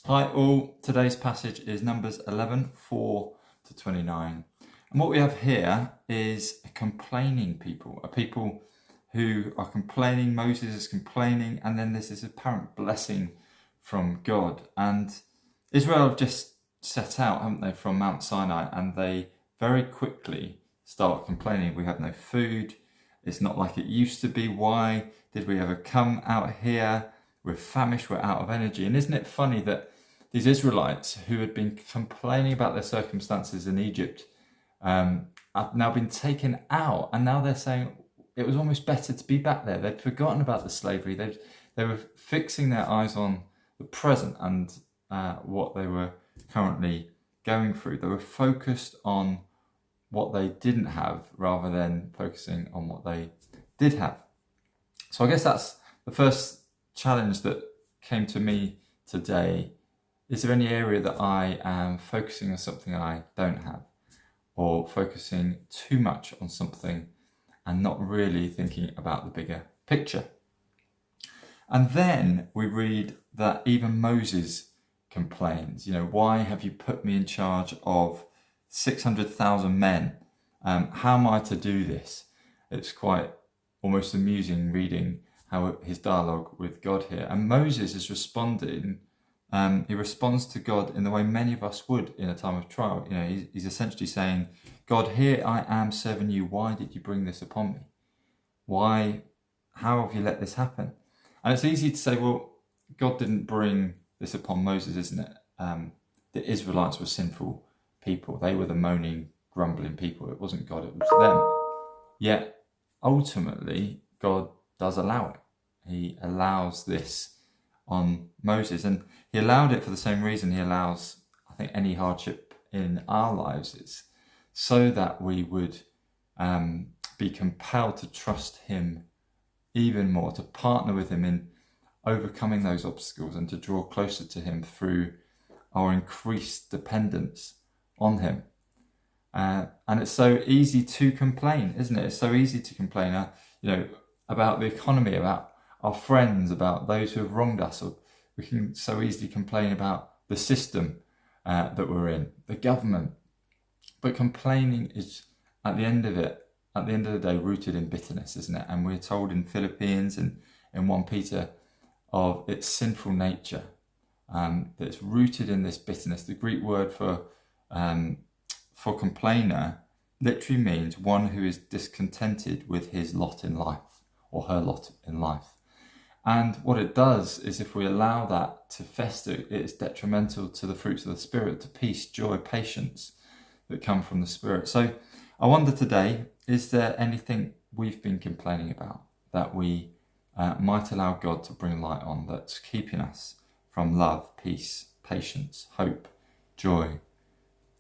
Hi all, today's passage is Numbers 11:4 to 29. And what we have here is a complaining people, a people who are complaining, Moses is complaining, and then there's this apparent blessing from God. And Israel have just set out, haven't they, from Mount Sinai, and they very quickly start complaining. We have no food, it's not like it used to be, why did we ever come out here? We're famished, we're out of energy. And isn't it funny that these Israelites who had been complaining about their circumstances in Egypt have now been taken out, and now they're saying it was almost better to be back there. They'd forgotten about the slavery. They were fixing their eyes on the present and what they were currently going through. They were focused on what they didn't have rather than focusing on what they did have. So I guess that's the first challenge that came to me today. Is there any area that I am focusing on something I don't have, or focusing too much on something and not really thinking about the bigger picture? And then we read that even Moses complains, why have you put me in charge of 600,000 men? How am I to do this? It's quite almost amusing reading how his dialogue with God here. And Moses is responding. He responds to God in the way many of us would in a time of trial. He's essentially saying, God, here I am serving you. Why did you bring this upon me? How have you let this happen? And it's easy to say, well, God didn't bring this upon Moses, isn't it? The Israelites were sinful people. They were the moaning, grumbling people. It wasn't God, it was them. Yet, ultimately, God does allow it. He allows this on Moses, and he allowed it for the same reason he allows, I think, any hardship in our lives. It's so that we would be compelled to trust him even more, to partner with him in overcoming those obstacles and to draw closer to him through our increased dependence on him. And it's so easy to complain, isn't it? It's so easy to complain, about the economy, about our friends, about those who have wronged us. Or we can so easily complain about the system that we're in, the government. But complaining is, at the end of the day, rooted in bitterness, isn't it? And we're told in Philippians and in 1 Peter of its sinful nature, that it's rooted in this bitterness. The Greek word for complainer literally means one who is discontented with his lot in life, or her lot in life. And what it does is, if we allow that to fester, it is detrimental to the fruits of the Spirit, to peace, joy, patience that come from the Spirit. So I wonder today, is there anything we've been complaining about that we might allow God to bring light on, that's keeping us from love, peace, patience, hope, joy,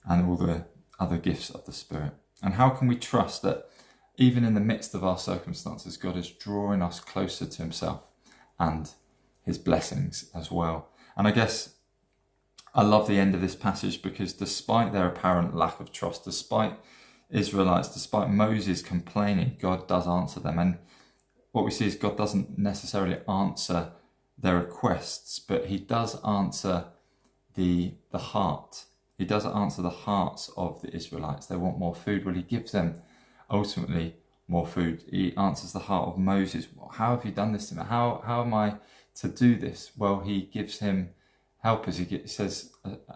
and all the other gifts of the Spirit? And how can we trust that even in the midst of our circumstances, God is drawing us closer to himself and his blessings as well? And I guess I love the end of this passage, because despite their apparent lack of trust, despite Israelites, despite Moses complaining, God does answer them. And what we see is God doesn't necessarily answer their requests, but he does answer the heart. He does answer the hearts of the Israelites. They want more food. Well, he gives them ultimately more food. He answers the heart of Moses. How have you done this to me? How am I to do this? Well, he gives him helpers. He says,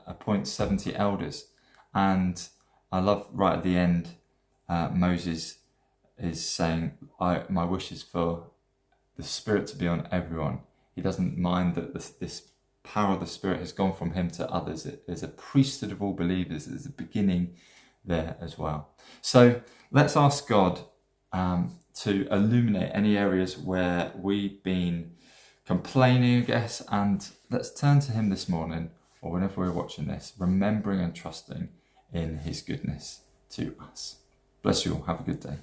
appoint 70 elders. And I love right at the end, Moses is saying, my wish is for the Spirit to be on everyone. He doesn't mind that this power of the Spirit has gone from him to others. There's a priesthood of all believers. There's a beginning there as well. So let's ask God to illuminate any areas where we've been complaining, I guess, and let's turn to him this morning, or whenever we're watching this, remembering and trusting in his goodness to us. Bless you all. Have a good day.